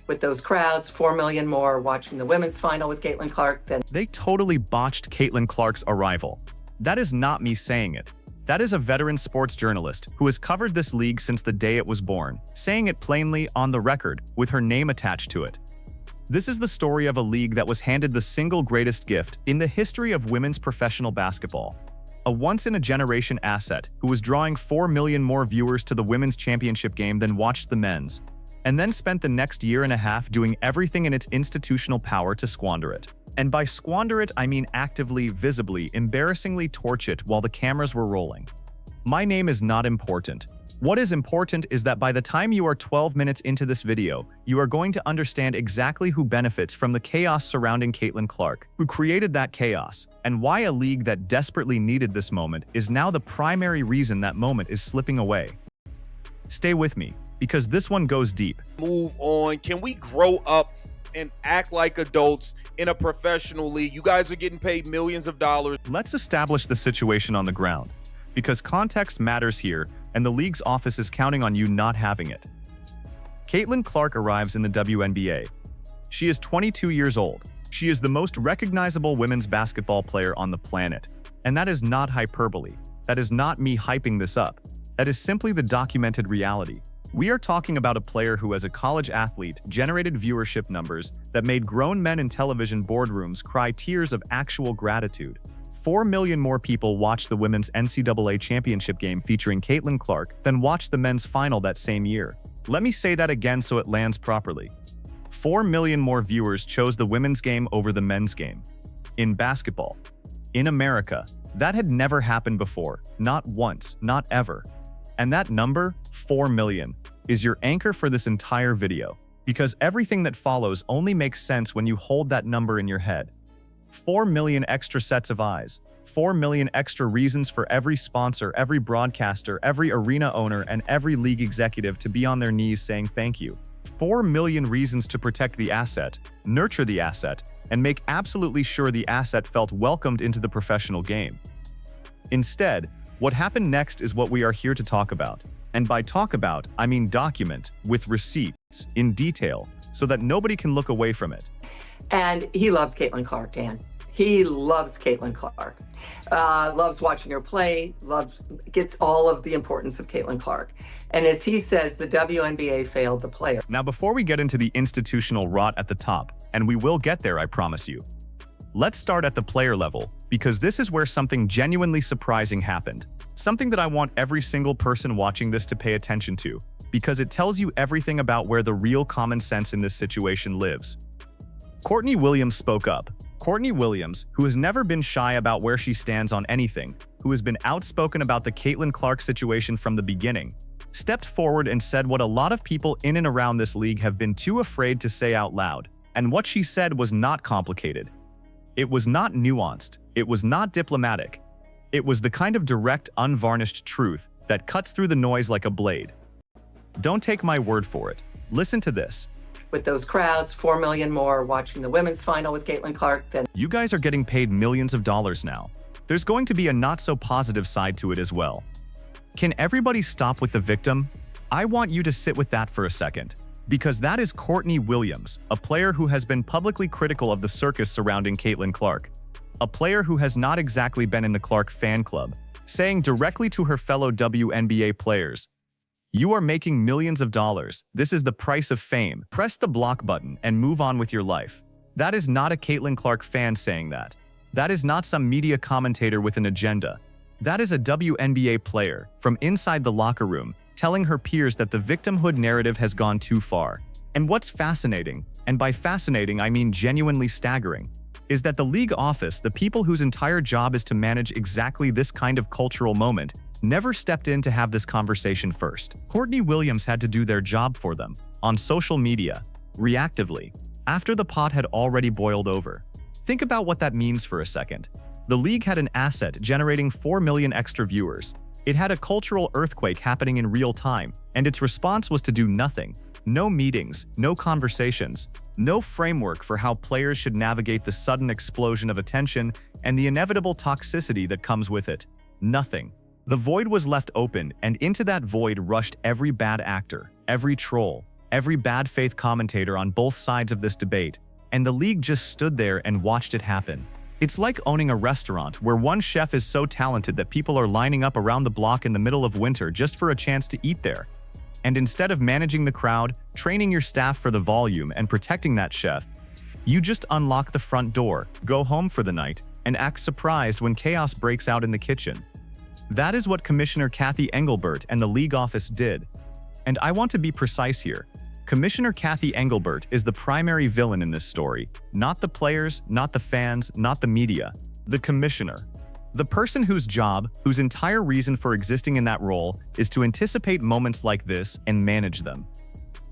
With those crowds, 4 million more watching the women's final with Caitlin Clark than They totally botched Caitlin Clark's arrival. That is not me saying it. That is a veteran sports journalist who has covered this league since the day it was born, saying it plainly on the record with her name attached to it. This is the story of a league that was handed the single greatest gift in the history of women's professional basketball. A once-in-a-generation asset who was drawing 4 million more viewers to the women's championship game than watched the men's, and then spent the next year and a half doing everything in its institutional power to squander it. And by squander it, I mean actively, visibly, embarrassingly torch it while the cameras were rolling. My name is not important. What is important is that by the time you are 12 minutes into this video, you are going to understand exactly who benefits from the chaos surrounding Caitlin Clark, who created that chaos, and why a league that desperately needed this moment is now the primary reason that moment is slipping away. Stay with me, because this one goes deep. Move on. Can we grow up and act like adults in a professional league? You guys are getting paid millions of dollars. Let's establish the situation on the ground, because context matters here, and the league's office is counting on you not having it. Caitlin Clark arrives in the WNBA. She is 22 years old. She is the most recognizable women's basketball player on the planet. And that is not hyperbole. That is not me hyping this up. That is simply the documented reality. We are talking about a player who, as a college athlete, generated viewership numbers that made grown men in television boardrooms cry tears of actual gratitude. 4 million more people watched the women's NCAA championship game featuring Caitlin Clark than watched the men's final that same year. Let me say that again so it lands properly. 4 million more viewers chose the women's game over the men's game. In basketball. In America. That had never happened before. Not once. Not ever. And that number, 4 million, is your anchor for this entire video. Because everything that follows only makes sense when you hold that number in your head. 4 million extra sets of eyes. 4 million extra reasons for every sponsor, every broadcaster, every arena owner, and every league executive to be on their knees saying thank you. 4 million reasons to protect the asset, nurture the asset, and make absolutely sure the asset felt welcomed into the professional game. Instead, what happened next is what we are here to talk about. And by talk about, I mean document, with receipts, in detail, so that nobody can look away from it. And he loves Caitlin Clark, Dan. He loves Caitlin Clark. Loves watching her play, gets all of the importance of Caitlin Clark. And as he says, the WNBA failed the player. Now, before we get into the institutional rot at the top, and we will get there, I promise you, let's start at the player level, because this is where something genuinely surprising happened. Something that I want every single person watching this to pay attention to, because it tells you everything about where the real common sense in this situation lives. Courtney Williams spoke up. Courtney Williams, who has never been shy about where she stands on anything, who has been outspoken about the Caitlin Clark situation from the beginning, stepped forward and said what a lot of people in and around this league have been too afraid to say out loud. And what she said was not complicated. It was not nuanced. It was not diplomatic. It was the kind of direct, unvarnished truth that cuts through the noise like a blade. Don't take my word for it. Listen to this. With those crowds, 4 million more watching the women's final with Caitlin Clark than You guys are getting paid millions of dollars now. There's going to be a not-so-positive side to it as well. Can everybody stop with the victim? I want you to sit with that for a second. Because that is Courtney Williams, a player who has been publicly critical of the circus surrounding Caitlin Clark. A player who has not exactly been in the Clark fan club, saying directly to her fellow WNBA players, "You are making millions of dollars. This is the price of fame. Press the block button and move on with your life." That is not a Caitlin Clark fan saying that. That is not some media commentator with an agenda. That is a WNBA player from inside the locker room telling her peers that the victimhood narrative has gone too far. And what's fascinating, and by fascinating I mean genuinely staggering, is that the league office, the people whose entire job is to manage exactly this kind of cultural moment, never stepped in to have this conversation first. Courtney Williams had to do their job for them, on social media, reactively, after the pot had already boiled over. Think about what that means for a second. The league had an asset generating 4 million extra viewers. It had a cultural earthquake happening in real time, and its response was to do nothing. No meetings, no conversations, no framework for how players should navigate the sudden explosion of attention and the inevitable toxicity that comes with it. Nothing. The void was left open, and into that void rushed every bad actor, every troll, every bad faith commentator on both sides of this debate, and the league just stood there and watched it happen. It's like owning a restaurant where one chef is so talented that people are lining up around the block in the middle of winter just for a chance to eat there. And instead of managing the crowd, training your staff for the volume, and protecting that chef, you just unlock the front door, go home for the night, and act surprised when chaos breaks out in the kitchen. That is what Commissioner Kathy Engelbert and the league office did. And I want to be precise here. Commissioner Kathy Engelbert is the primary villain in this story, not the players, not the fans, not the media. The commissioner. The person whose job, whose entire reason for existing in that role, is to anticipate moments like this and manage them.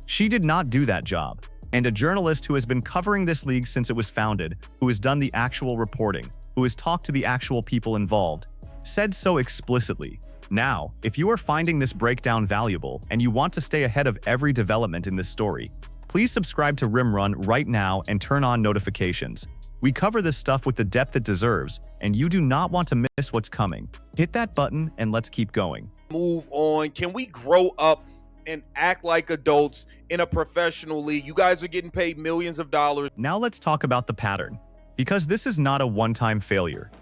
She did not do that job. And a journalist who has been covering this league since it was founded, who has done the actual reporting, who has talked to the actual people involved, said so explicitly. Now, if you are finding this breakdown valuable and you want to stay ahead of every development in this story, please subscribe to Rimrun right now and turn on notifications. We cover this stuff with the depth it deserves, and you do not want to miss what's coming. Hit that button and let's keep going. Move on. Can we grow up and act like adults in a professional league? You guys are getting paid millions of dollars. Now let's talk about the pattern, because this is not a one-time failure.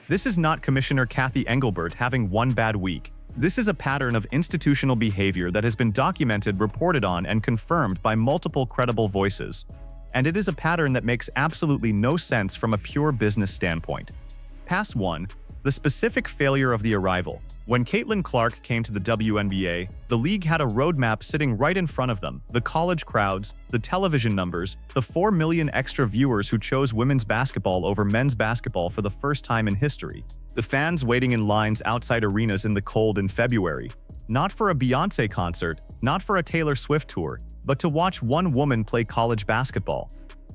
This is not Commissioner Kathy Engelbert having one bad week. This is a pattern of institutional behavior that has been documented, reported on, and confirmed by multiple credible voices. And it is a pattern that makes absolutely no sense from a pure business standpoint. Pass 1. The specific failure of the arrival. When Caitlin Clark came to the WNBA, the league had a roadmap sitting right in front of them: the college crowds, the television numbers, the 4 million extra viewers who chose women's basketball over men's basketball for the first time in history, the fans waiting in lines outside arenas in the cold in February, not for a Beyoncé concert, not for a Taylor Swift tour, but to watch one woman play college basketball.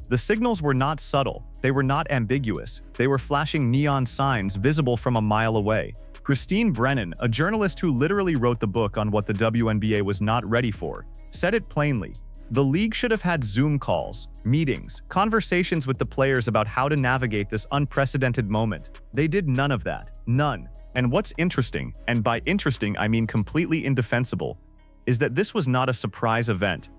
The signals were not subtle, they were not ambiguous, they were flashing neon signs visible from a mile away. Christine Brennan, a journalist who literally wrote the book on what the WNBA was not ready for, said it plainly. The league should have had Zoom calls, meetings, conversations with the players about how to navigate this unprecedented moment. They did none of that. None. And what's interesting, and by interesting I mean completely indefensible, is that this was not a surprise event.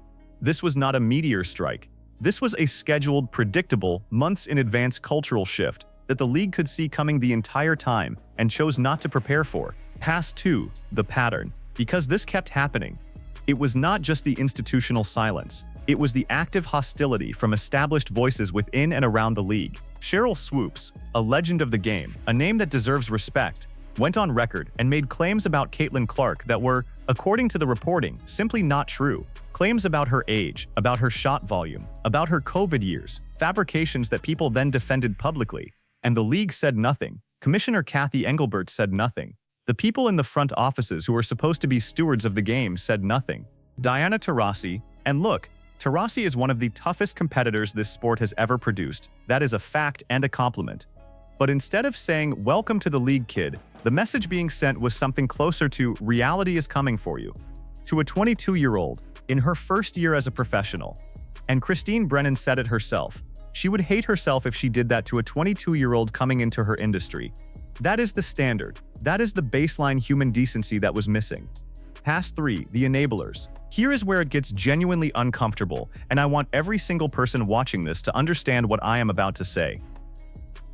This was not a meteor strike. This was a scheduled, predictable, months in advance cultural shift that the league could see coming the entire time and chose not to prepare for. Pass 2. The pattern. Because this kept happening. It was not just the institutional silence. It was the active hostility from established voices within and around the league. Cheryl Swoops, a legend of the game, a name that deserves respect, went on record and made claims about Caitlin Clark that were, according to the reporting, simply not true. Claims about her age, about her shot volume, about her COVID years, fabrications that people then defended publicly. And the league said nothing. Commissioner Kathy Engelbert said nothing. The people in the front offices who were supposed to be stewards of the game said nothing. Diana Taurasi, and look, Taurasi is one of the toughest competitors this sport has ever produced. That is a fact and a compliment. But instead of saying, "Welcome to the league, kid," the message being sent was something closer to, "Reality is coming for you." To a 22-year-old, in her first year as a professional. And Christine Brennan said it herself. She would hate herself if she did that to a 22-year-old coming into her industry. That is the standard. That is the baseline human decency that was missing. Pass 3. The enablers. Here is where it gets genuinely uncomfortable, and I want every single person watching this to understand what I am about to say.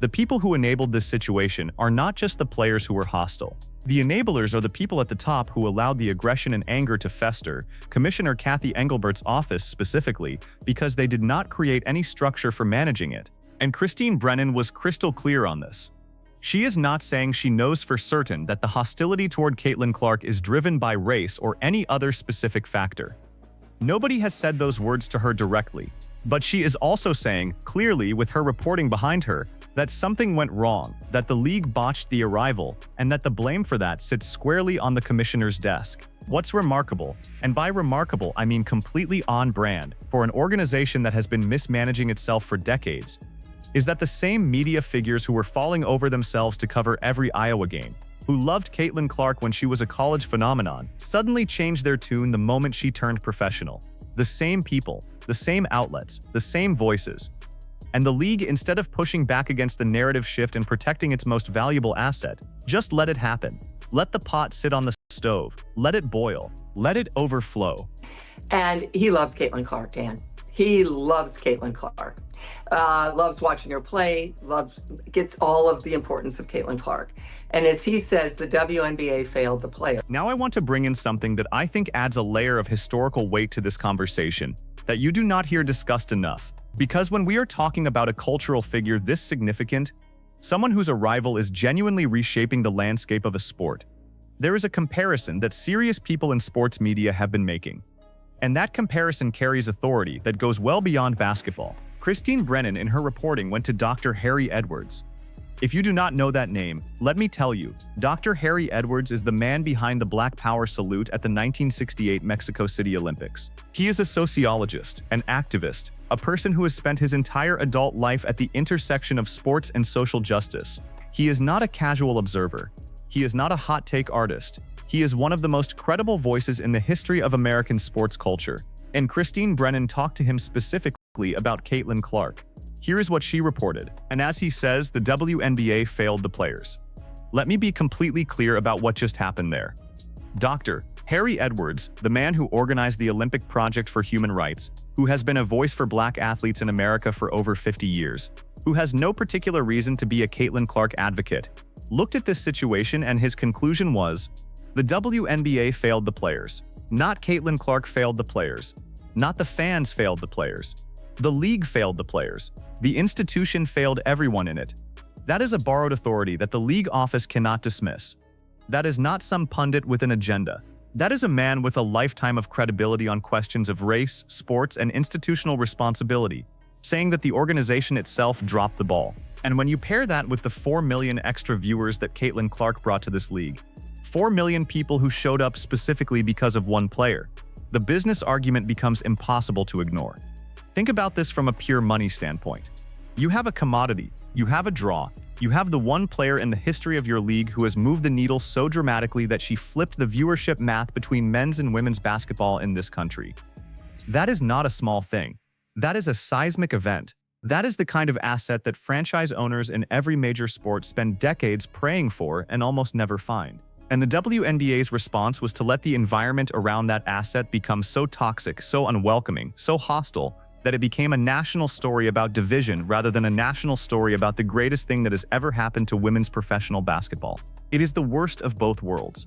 The people who enabled this situation are not just the players who were hostile. The enablers are the people at the top who allowed the aggression and anger to fester, Commissioner Kathy Engelbert's office specifically, because they did not create any structure for managing it. And Christine Brennan was crystal clear on this. She is not saying she knows for certain that the hostility toward Caitlin Clark is driven by race or any other specific factor. Nobody has said those words to her directly, but she is also saying, clearly with her reporting behind her, that something went wrong, that the league botched the arrival, and that the blame for that sits squarely on the commissioner's desk. What's remarkable, and by remarkable I mean completely on brand, for an organization that has been mismanaging itself for decades, is that the same media figures who were falling over themselves to cover every Iowa game, who loved Caitlin Clark when she was a college phenomenon, suddenly changed their tune the moment she turned professional. The same people, the same outlets, the same voices. And the league, instead of pushing back against the narrative shift and protecting its most valuable asset, just let it happen. Let the pot sit on the stove. Let it boil. Let it overflow. And he loves Caitlin Clark, Dan. He loves Caitlin Clark. Loves watching her play, gets all of the importance of Caitlin Clark. And as he says, the WNBA failed the player. Now I want to bring in something that I think adds a layer of historical weight to this conversation that you do not hear discussed enough. Because when we are talking about a cultural figure this significant, someone whose arrival is genuinely reshaping the landscape of a sport, there is a comparison that serious people in sports media have been making. And that comparison carries authority that goes well beyond basketball. Christine Brennan in her reporting went to Dr. Harry Edwards. If you do not know that name, let me tell you, Dr. Harry Edwards is the man behind the Black Power salute at the 1968 Mexico City Olympics. He is a sociologist, an activist, a person who has spent his entire adult life at the intersection of sports and social justice. He is not a casual observer. He is not a hot take artist. He is one of the most credible voices in the history of American sports culture. And Christine Brennan talked to him specifically about Caitlin Clark. Here is what she reported. And as he says, the WNBA failed the players. Let me be completely clear about what just happened there. Dr. Harry Edwards, the man who organized the Olympic Project for Human Rights, who has been a voice for Black athletes in America for over 50 years, who has no particular reason to be a Caitlin Clark advocate, looked at this situation and his conclusion was, the WNBA failed the players. Not Caitlin Clark failed the players. Not the fans failed the players. The league failed the players. The institution failed everyone in it. That is a borrowed authority that the league office cannot dismiss. That is not some pundit with an agenda. That is a man with a lifetime of credibility on questions of race, sports, and institutional responsibility, saying that the organization itself dropped the ball. And when you pair that with the 4 million extra viewers that Caitlin Clark brought to this league, 4 million people who showed up specifically because of one player, the business argument becomes impossible to ignore. Think about this from a pure money standpoint. You have a commodity, you have a draw, you have the one player in the history of your league who has moved the needle so dramatically that she flipped the viewership math between men's and women's basketball in this country. That is not a small thing. That is a seismic event. That is the kind of asset that franchise owners in every major sport spend decades praying for and almost never find. And the WNBA's response was to let the environment around that asset become so toxic, so unwelcoming, so hostile, that it became a national story about division rather than a national story about the greatest thing that has ever happened to women's professional basketball. It is the worst of both worlds.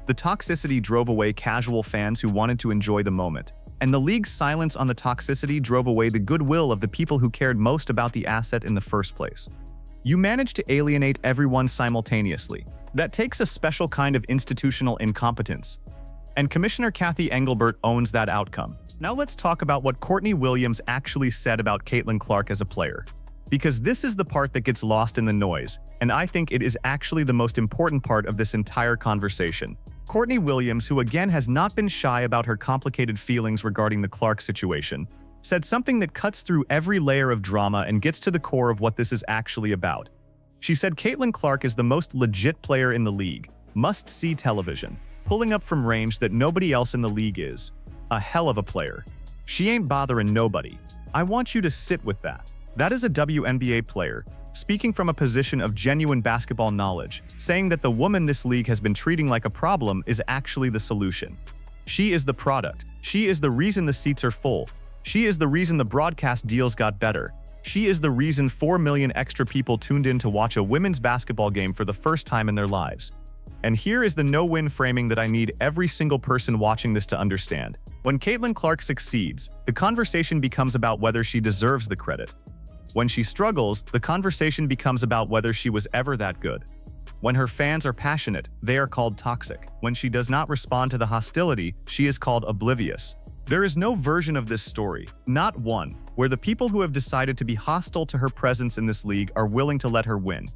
The toxicity drove away casual fans who wanted to enjoy the moment, and the league's silence on the toxicity drove away the goodwill of the people who cared most about the asset in the first place. You managed to alienate everyone simultaneously. That takes a special kind of institutional incompetence. And Commissioner Cathy Engelbert owns that outcome. Now let's talk about what Courtney Williams actually said about Caitlin Clark as a player. Because this is the part that gets lost in the noise, and I think it is actually the most important part of this entire conversation. Courtney Williams, who again has not been shy about her complicated feelings regarding the Clark situation, said something that cuts through every layer of drama and gets to the core of what this is actually about. She said Caitlin Clark is the most legit player in the league, must-see television, pulling up from range that nobody else in the league is. A hell of a player. She ain't bothering nobody. I want you to sit with that. That is a WNBA player, speaking from a position of genuine basketball knowledge, saying that the woman this league has been treating like a problem is actually the solution. She is the product. She is the reason the seats are full. She is the reason the broadcast deals got better. She is the reason 4 million extra people tuned in to watch a women's basketball game for the first time in their lives. And here is the no-win framing that I need every single person watching this to understand. When Caitlin Clark succeeds, the conversation becomes about whether she deserves the credit. When she struggles, the conversation becomes about whether she was ever that good. When her fans are passionate, they are called toxic. When she does not respond to the hostility, she is called oblivious. There is no version of this story, not one, where the people who have decided to be hostile to her presence in this league are willing to let her win.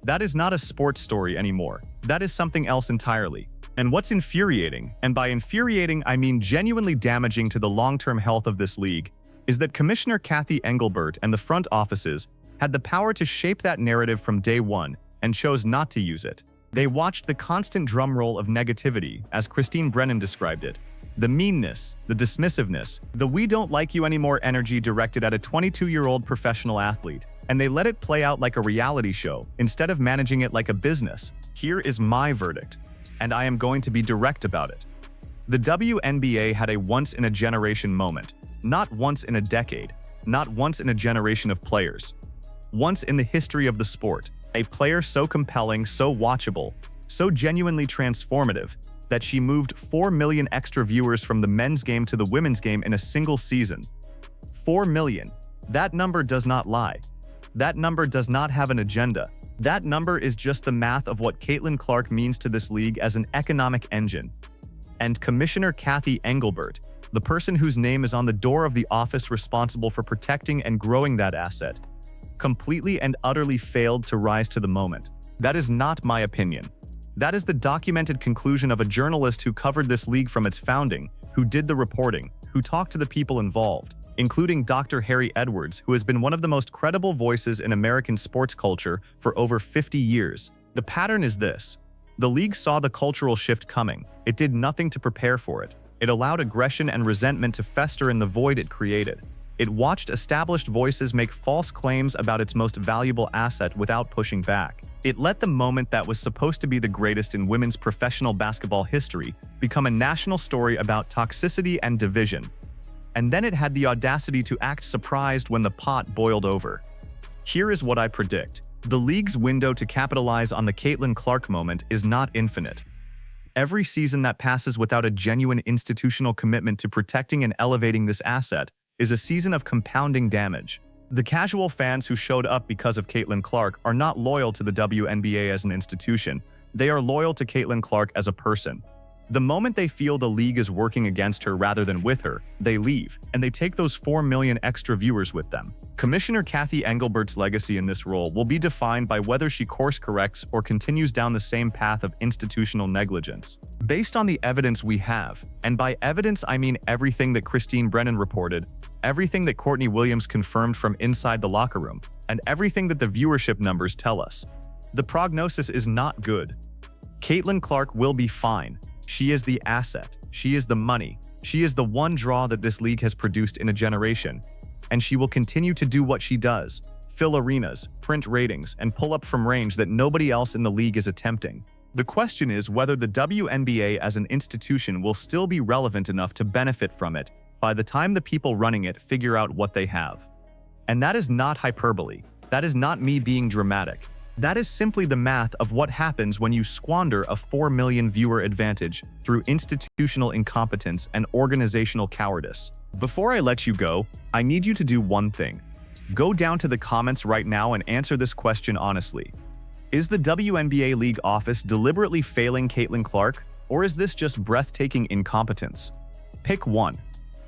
That is not a sports story anymore. That is something else entirely. And what's infuriating, and by infuriating I mean genuinely damaging to the long-term health of this league, is that Commissioner Cathy Engelbert and the front offices had the power to shape that narrative from day one and chose not to use it. They watched the constant drumroll of negativity, as Christine Brennan described it. The meanness, the dismissiveness, the "we don't like you anymore" energy directed at a 22-year-old professional athlete, and they let it play out like a reality show instead of managing it like a business. Here is my verdict, and I am going to be direct about it. The WNBA had a once-in-a-generation moment, not once in a decade, not once in a generation of players. Once in the history of the sport, a player so compelling, so watchable, so genuinely transformative, that she moved 4 million extra viewers from the men's game to the women's game in a single season. 4 million. That number does not lie. That number does not have an agenda. That number is just the math of what Caitlin Clark means to this league as an economic engine. And Commissioner Cathy Engelbert, the person whose name is on the door of the office responsible for protecting and growing that asset, completely and utterly failed to rise to the moment. That is not my opinion. That is the documented conclusion of a journalist who covered this league from its founding, who did the reporting, who talked to the people involved, including Dr. Harry Edwards, who has been one of the most credible voices in American sports culture for over 50 years. The pattern is this. The league saw the cultural shift coming. It did nothing to prepare for it. It allowed aggression and resentment to fester in the void it created. It watched established voices make false claims about its most valuable asset without pushing back. It let the moment that was supposed to be the greatest in women's professional basketball history become a national story about toxicity and division. And then it had the audacity to act surprised when the pot boiled over. Here is what I predict. The league's window to capitalize on the Caitlin Clark moment is not infinite. Every season that passes without a genuine institutional commitment to protecting and elevating this asset is a season of compounding damage. The casual fans who showed up because of Caitlin Clark are not loyal to the WNBA as an institution. They are loyal to Caitlin Clark as a person. The moment they feel the league is working against her rather than with her, they leave, and they take those 4 million extra viewers with them. Commissioner Cathy Engelbert's legacy in this role will be defined by whether she course corrects or continues down the same path of institutional negligence. Based on the evidence we have, and by evidence I mean everything that Christine Brennan reported, everything that Courtney Williams confirmed from inside the locker room, and everything that the viewership numbers tell us, the prognosis is not good. Caitlin Clark will be fine. She is the asset. She is the money. She is the one draw that this league has produced in a generation. And she will continue to do what she does: fill arenas, print ratings, and pull up from range that nobody else in the league is attempting. The question is whether the WNBA as an institution will still be relevant enough to benefit from it by the time the people running it figure out what they have. And that is not hyperbole. That is not me being dramatic. That is simply the math of what happens when you squander a 4 million viewer advantage through institutional incompetence and organizational cowardice. Before I let you go, I need you to do one thing. Go down to the comments right now and answer this question honestly. Is the WNBA League office deliberately failing Caitlin Clark, or is this just breathtaking incompetence? Pick one.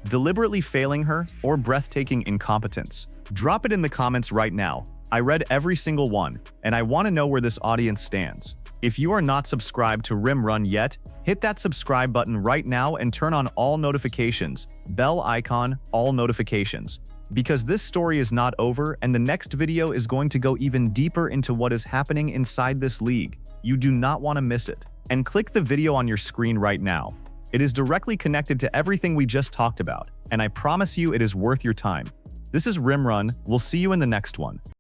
Deliberately failing her or breathtaking incompetence? Drop it in the comments right now. I read every single one, and I want to know where this audience stands. If you are not subscribed to Rim Run yet, hit that subscribe button right now and turn on all notifications, bell icon, all notifications. Because this story is not over, and the next video is going to go even deeper into what is happening inside this league. You do not want to miss it. And click the video on your screen right now. It is directly connected to everything we just talked about, and I promise you it is worth your time. This is Rim Run. We'll see you in the next one.